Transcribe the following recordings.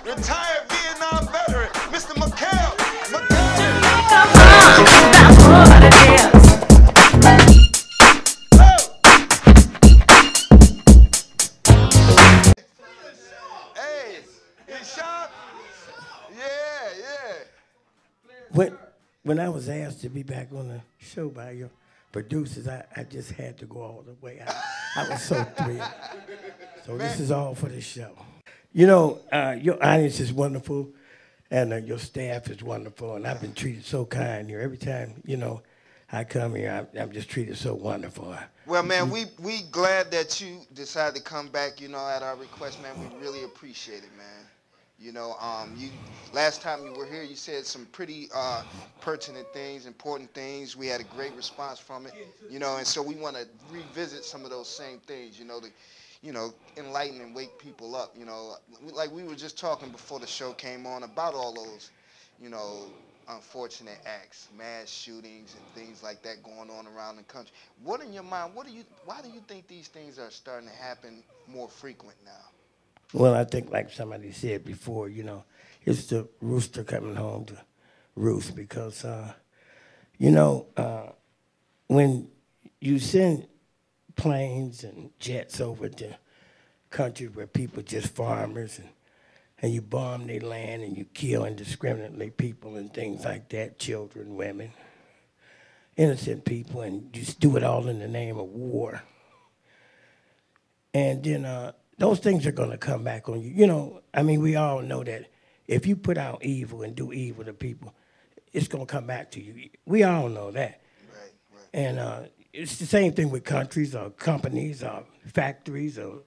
retired Vietnam veteran, Mr. Miquel McCadden. That's what it is. Hey, you shot? Yeah. When I was asked to be back on the show by your producers, I just had to go all the way. I was so thrilled. So this is all for the show. You know, your audience is wonderful, and your staff is wonderful, and I've been treated so kind here. Every time, I come here, I'm just treated so wonderful. Well, man, we glad that you decided to come back, at our request, man. We really appreciate it, man. You last time you were here, you said some pretty pertinent things, important things. We had a great response from it, and so we want to revisit some of those same things, to, enlighten and wake people up, like we were just talking before the show came on about all those, unfortunate acts, mass shootings and things like that going on around the country. What in your mind, why do you think these things are starting to happen more frequent now? Well, I think like somebody said before, it's the rooster coming home to roost because, when you send planes and jets over to countries where people just farmers and you bomb their land and you kill indiscriminately people and things like that, children, women, innocent people, and you just do it all in the name of war. And then those things are going to come back on you. We all know that if you put out evil and do evil to people, it's going to come back to you. We all know that. Right. And it's the same thing with countries or companies or factories. Or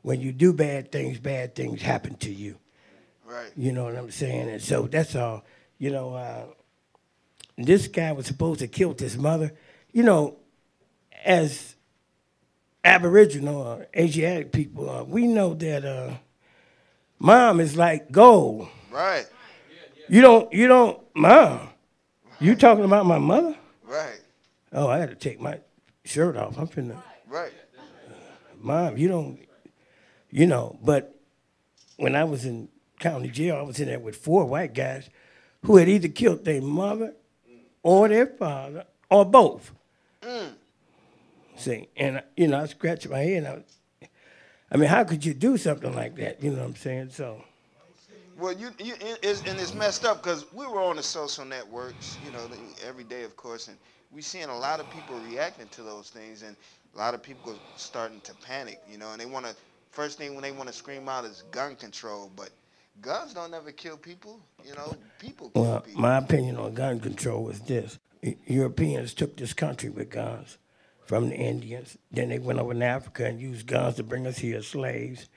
when you do bad things happen to you. Right. You know what I'm saying? And so that's all. This guy was supposed to kill his mother. As Aboriginal or Asiatic people, we know that mom is like gold. Right. You don't, mom. You talking about my mother? Right. Oh, I had to take my shirt off. I'm finna. Right. Mom, you don't, but when I was in county jail, I was in there with 4 white guys who had either killed their mother or their father or both. See, and, I scratched my head. And how could you do something like that? You know what I'm saying? So. Well, it's messed up because we were on the social networks, every day, of course, and we're seeing a lot of people reacting to those things, and a lot of people are starting to panic, and they want to, first thing when they want to scream out is gun control, but guns don't ever kill people, people kill people. My opinion on gun control is this. Europeans took this country with guns from the Indians. Then they went over to Africa and used guns to bring us here as slaves.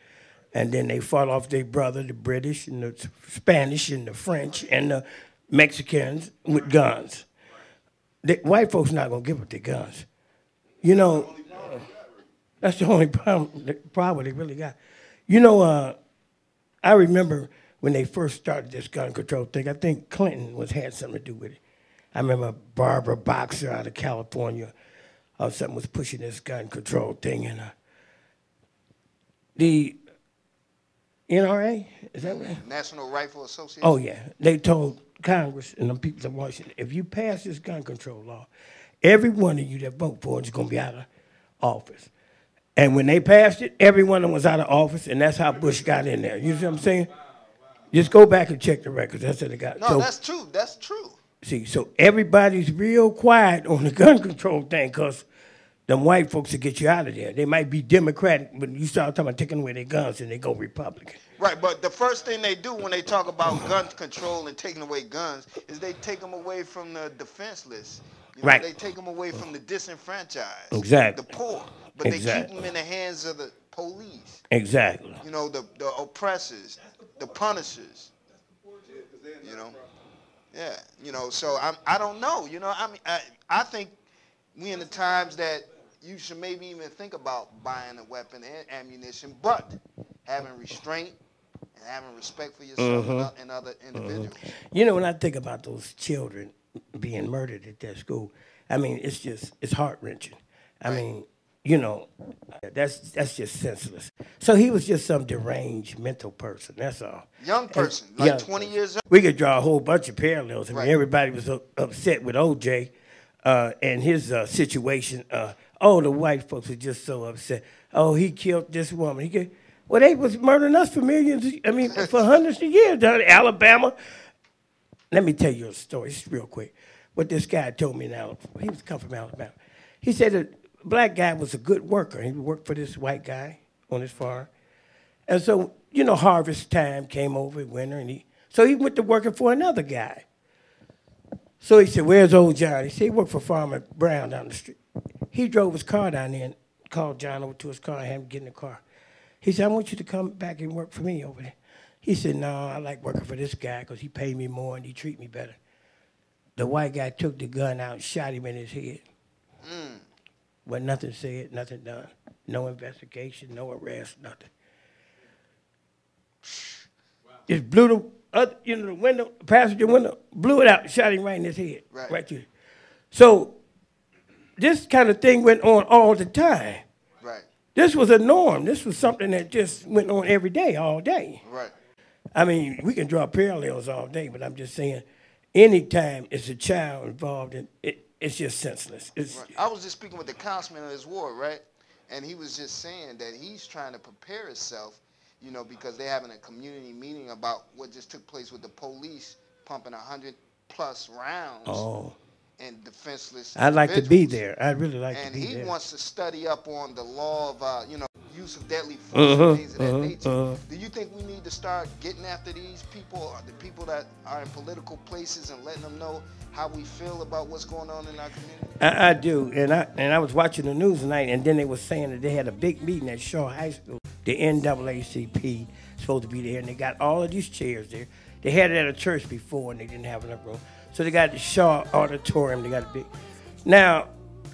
And then they fought off their brother, the British and the Spanish and the French and the Mexicans with guns. The white folks not going to give up their guns. That's the only problem they really got. I remember when they first started this gun control thing, I think Clinton had something to do with it. I remember Barbara Boxer out of California or something was pushing this gun control thing. And the NRA, is that right? National Rifle Association? Oh, yeah. They told Congress and the people in Washington, if you pass this gun control law, every one of you that vote for it is going to be out of office. And when they passed it, every one of them was out of office, and that's how Bush got in there. You see what I'm saying? Just go back and check the records. That's what they got. No, that's true. That's true. See, so everybody's real quiet on the gun control thing because them white folks will get you out of there. They might be Democratic, but you start talking about taking away their guns and they go Republican. Right, but the first thing they do when they talk about gun control and taking away guns is they take them away from the defenseless. Right. They take them away from the disenfranchised. Exactly. The poor. But they keep them in the hands of the police. Exactly. The oppressors, the punishers. Yeah. So I don't know. I think we in the times that you should maybe even think about buying a weapon and ammunition, but having restraint and having respect for yourself and other individuals. When I think about those children being murdered at that school, it's heart-wrenching. I mean, you know, that's just senseless. So he was just some deranged mental person. That's all. Young person, And, like 20 years old. We could draw a whole bunch of parallels. I mean, Right. everybody was upset with OJ and his situation. Oh, the white folks were just so upset. Oh, he killed this woman. Well, they was murdering us for millions. I mean, for hundreds of years down in Alabama. Let me tell you a story, just real quick. What this guy told me now, he was come from Alabama. He said a black guy was a good worker. He worked for this white guy on his farm. And so, you know, harvest time came over in winter, and so he went to working for another guy. So he said, where's old John? He said, he worked for Farmer Brown down the street. He drove his car down there and called John over to his car and had him get in the car. He said, I want you to come back and work for me over there. He said, no, I like working for this guy because he paid me more and he treat me better. The white guy took the gun out and shot him in his head. But nothing said, nothing done. No investigation, no arrest, nothing. Just blew the window, passenger window, blew it out, shot him right in his head. Right there. So this kind of thing went on all the time. Right. This was a norm. This was something that just went on every day, all day. Right. I mean, we can draw parallels all day, but I'm just saying, anytime it's a child involved in it, it's just senseless. Right. I was just speaking with the councilman of his ward, right? And he was just saying that he's trying to prepare himself, you know, because they're having a community meeting about what just took place with the police pumping 100+ rounds and defenseless I'd like to be individuals. there. I'd really like to be there. And he wants to study up on the law of, you know, use of deadly force and things of that nature. Do you think we need to start getting after these people, or the people that are in political places, and letting them know how we feel about what's going on in our community? I do, and I was watching the news tonight, and then they were saying that they had a big meeting at Shaw High School. The NAACP supposed to be there, and they got all of these chairs there. They had it at a church before, and they didn't have enough room. So they got the Shaw Auditorium. They got a big. Now,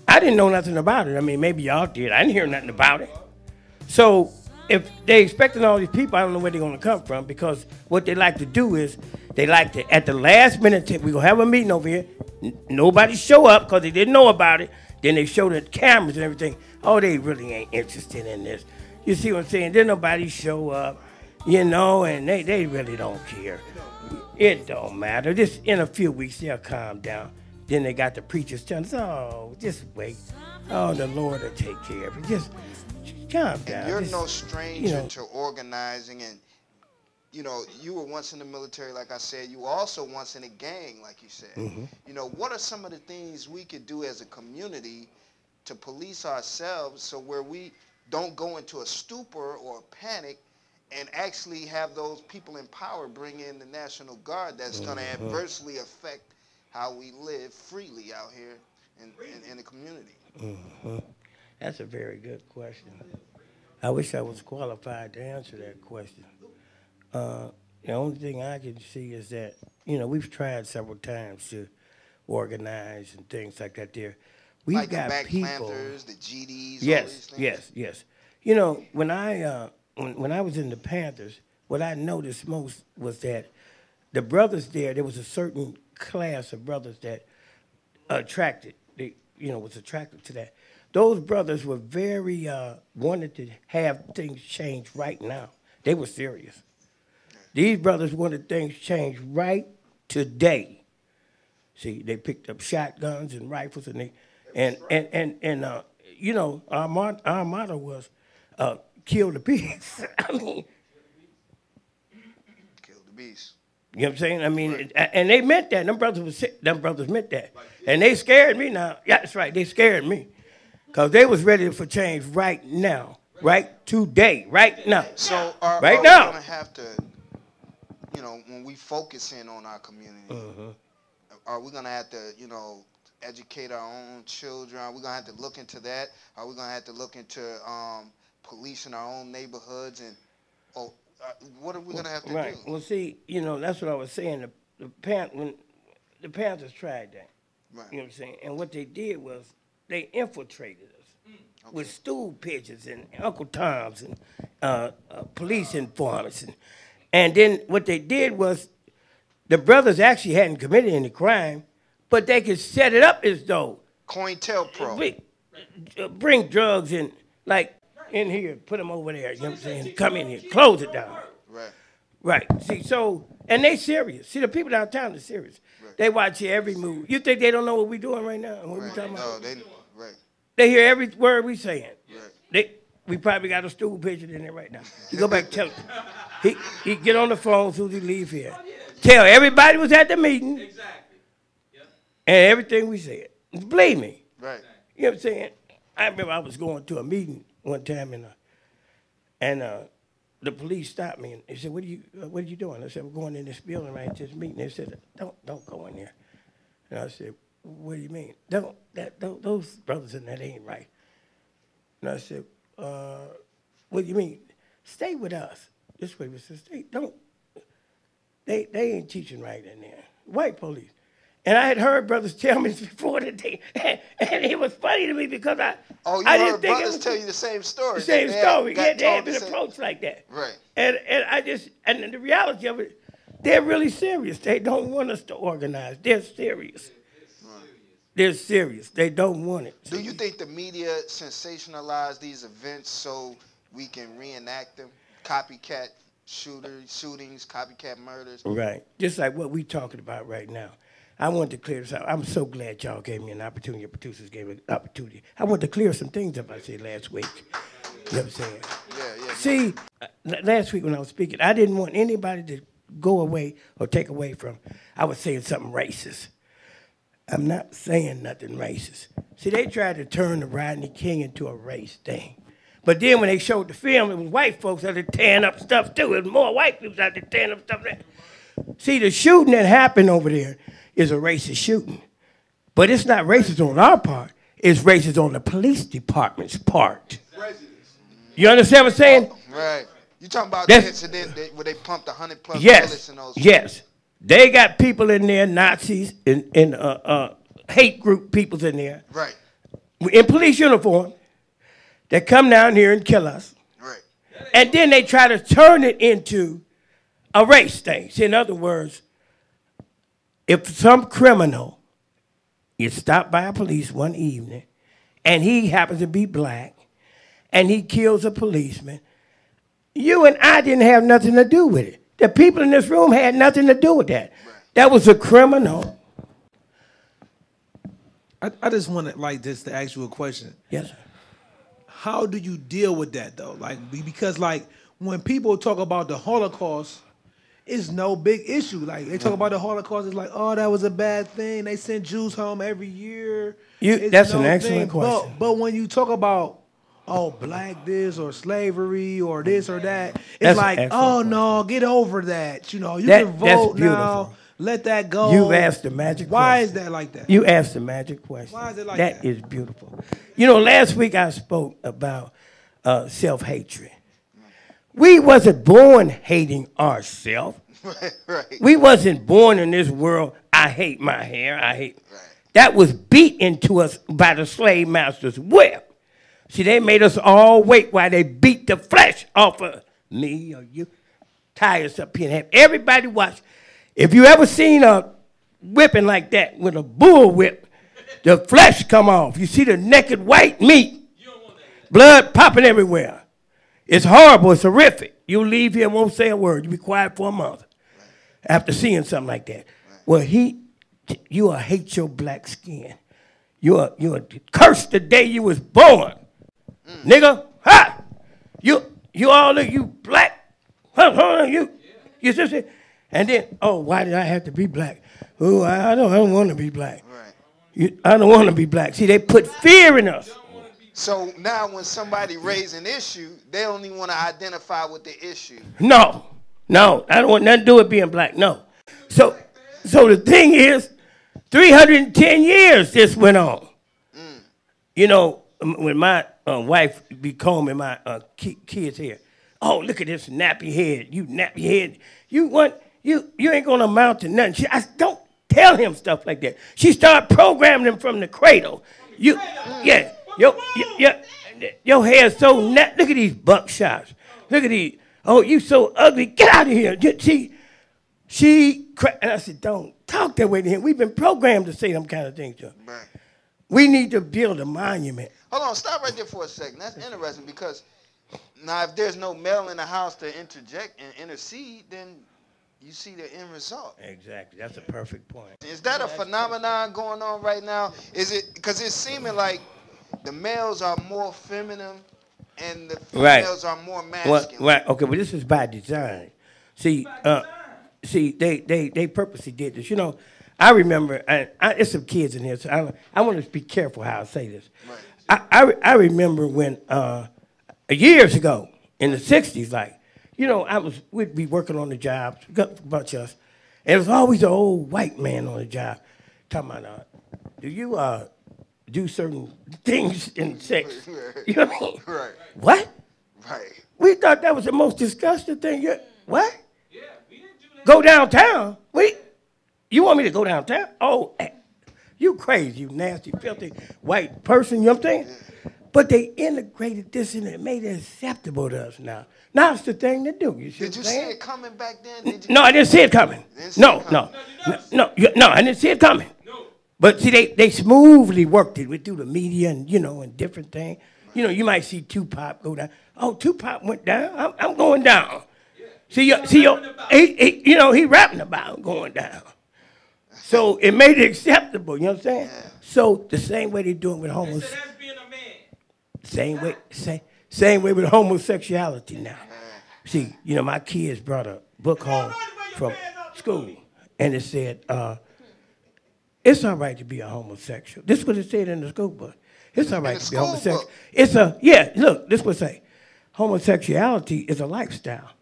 I didn't know nothing about it. I mean, maybe y'all did. I didn't hear nothing about it. So if they expecting all these people, I don't know where they're going to come from, because what they like to do is they like to, at the last minute, we're going to have a meeting over here. Nobody show up because they didn't know about it. Then they show the cameras and everything. Oh, they really ain't interested in this. You see what I'm saying? Then nobody show up, you know, and they really don't care. It don't matter. Just in a few weeks, they'll calm down. Then they got the preachers telling us, oh, just wait. Oh, the Lord will take care of it. Just calm down. And you're just, no stranger to organizing, and, you know, you were once in the military, like I said. You were also once in a gang, like you said. You know, what are some of the things we could do as a community to police ourselves so where we don't go into a stupor or a panic, and actually have those people in power bring in the National Guard that's going to adversely affect how we live freely out here in the community? That's a very good question. I wish I was qualified to answer that question. The only thing I can see is that, you know, we've tried several times to organize and things like that there. We've like got the Black people. Panthers, the GDs, all Yes, these things? yes. You know, when I was in the Panthers, what I noticed most was that the brothers there was a certain class of brothers that was attracted to that. Those brothers were very wanted to have things change right now. They were serious. These brothers wanted things changed right today. See, they picked up shotguns and rifles, and you know, our motto was kill the beast. I mean, Kill the beast. You know what I'm saying? I mean, and they meant that. Them brothers meant that. And they scared me now. Yeah, that's right. They scared me. Because they was ready for change right now. Right today. Right now. So are now. we going to have to, you know, when we focus in on our community, are we going to have to, you know, educate our own children? Are we going to have to look into that? Are we going to have to look into policing our own neighborhoods? And what are we going to have to do? Well, see, you know, that's what I was saying. When the Panthers tried that. Right. You know what I'm saying? And what they did was they infiltrated us with stool pigeons and Uncle Toms and police informants. And then what they did was the brothers actually hadn't committed any crime, but they could set it up as though. COINTELPRO. bring drugs in, like in here, put them over there. You know what I'm saying? Come in here, close it down. Right. Right. See, so, and they serious. See, the people downtown are serious. Right. They watch every move. You think they don't know what we doing right now? What we talking about? No, right. They hear every word we saying. Right. We probably got a stool pigeon in there right now. You go back and tell him. He get on the phone as soon as he leave here. Tell everybody was at the meeting. Exactly. Yep. And everything we said. Believe me. Right. You know what I'm saying? I remember I was going to a meeting one time and the police stopped me and they said, "What are you doing?" I said, "We're going in this building right to this meeting." They said, "Don't go in there." And I said, "What do you mean? Those brothers in that ain't right." And I said, "What do you mean? Stay with us." This way we said, They ain't teaching right in there. White police. And I had heard brothers tell me this before the day, and it was funny to me because I heard brothers tell you the same story. The same story. Yeah, they had the been same. approached like that. Right. And the reality of it, they're really serious. They don't want us to organize. They're serious. They're serious. They don't want it. Do you think the media sensationalize these events so we can reenact them? Copycat shootings, copycat murders. Right. Just like what we talking about right now. I wanted to clear this out. I'm so glad y'all gave me an opportunity. Your producers gave me an opportunity. I wanted to clear some things up I said last week. You know what I'm saying? Yeah. See, last week when I was speaking, I didn't want anybody to go away or take away from, I was saying something racist. I'm not saying nothing racist. See, they tried to turn the Rodney King into a race thing. But then when they showed the film, it was white folks out there tearing up stuff too. It was more white people out there tearing up stuff. See, the shooting that happened over there is a racist shooting. But it's not racist on our part. It's racist on the police department's part. You understand what I'm saying? Right. You talking about the incident where they pumped 100+ bullets in those? Yes. They got people in there, Nazis and hate group peoples in there. Right. In police uniform that come down here and kill us. Right. And then they try to turn it into a race thing. See, in other words, if some criminal is stopped by a police one evening and he happens to be black and he kills a policeman, you and I didn't have nothing to do with it. The people in this room had nothing to do with that. Right. That was a criminal. I just wanted to ask you a question. Yes, sir. How do you deal with that though? Because when people talk about the Holocaust, it's no big issue. Like they talk about the Holocaust, it's like, oh, that was a bad thing. They sent Jews home every year. That's an excellent question. But when you talk about black this or slavery or this or that, it's like, oh no, get over that. You can vote now. Let that go. You've asked the magic question. Why is that like that? You asked the magic question. Why is it like that? That is beautiful. Last week I spoke about self-hatred. We wasn't born hating ourselves. Right. We wasn't born in this world, I hate my hair, That was beat into us by the slave master's whip. See, they made us all wait while they beat the flesh off of me or you. Tie us up here and have everybody watch. If you ever seen a whipping like that with a bull whip, the flesh come off. You see the naked white meat, blood popping everywhere. It's horrible. It's horrific. You leave here and won't say a word. You be quiet for a month after seeing something like that. Well, you will hate your black skin. You are cursed the day you was born. Nigga, ha! You black. You just say, and then, why did I have to be black? Oh, I don't want to be black. Right. I don't want to be black. See, they put fear in us. So now when somebody raises an issue, they only want to identify with the issue. No, I don't want nothing to do with being black, no. So the thing is, 310 years this went on. When my wife be combing my kids' hair, oh, look at this nappy head. You nappy head. You ain't going to amount to nothing. I don't tell him stuff like that. She started programming him from the cradle. Your hair's so nat. Look at these buckshots. Look at these. Oh, you so ugly. Get out of here. And I said, don't talk that way to him. We've been programmed to say them kind of things to him. Right. We need to build a monument. Hold on, stop right there for a second. That's interesting because now if there's no male in the house to interject and intercede, then you see the end result. Exactly. That's a perfect point. Is that a phenomenon going on right now? Is it because it's seeming like the males are more feminine and the females are more masculine? Right. Okay. Well, this is by design. See, they purposely did this. You know, I remember. There's some kids in here, so I want to be careful how I say this. Right. I remember when years ago in the '60s, like, you know, we'd be working on the job, a bunch of us, and it was always an old white man on the job talking about, do you do certain things in sex? You know what I mean? Right. What? Right. We thought that was the most disgusting thing. What? Yeah, we didn't do that. Go downtown? You want me to go downtown? Oh, you crazy, you nasty, filthy white person, you know what I'm saying? But they integrated this and it made it acceptable to us now. Now it's the thing to do. You Did you see it coming back then? No, I didn't see it coming. No, I didn't see it coming. No. But see, they smoothly worked it through the media and, you know, and different things. You know, you might see Tupac go down. Oh, Tupac went down. I'm going down. Yeah. He rapping about going down. So it made it acceptable. You know what I'm saying? Yeah. So the same way they do it with homosexuality. That's being a man. Same way with homosexuality now. See, you know, my kids brought a book home from school, and it said, it's all right to be a homosexual. This is what it said in the school book. It's all right to be homosexual. Look, this would say, homosexuality is a lifestyle.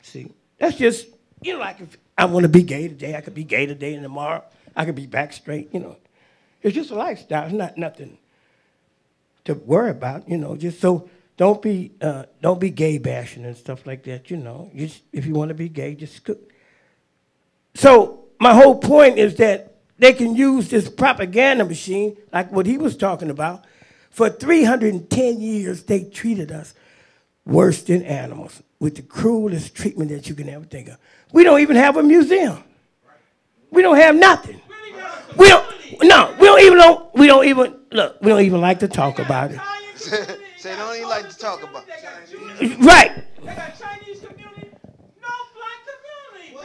See, that's just, you know, like if I want to be gay today, I could be gay today and tomorrow I could be back straight, you know. It's just a lifestyle. It's not nothing to worry about, you know. Just so don't be gay bashing and stuff like that, you know. Just, if you want to be gay, just. So my whole point is that they can use this propaganda machine, like what he was talking about. For 310 years, they treated us worse than animals with the cruelest treatment that you can ever think of. We don't even have a museum. We don't have nothing. We don't even like to talk about it. They don't even like to talk about it. Right. They got Chinese community, no black community.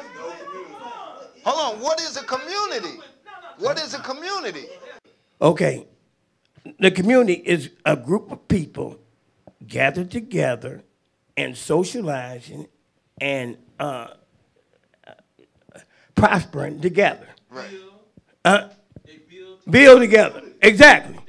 Hold on, what is a community? What is a community? Okay. The community is a group of people gathered together and socializing and prospering together. Right. Build together. Exactly.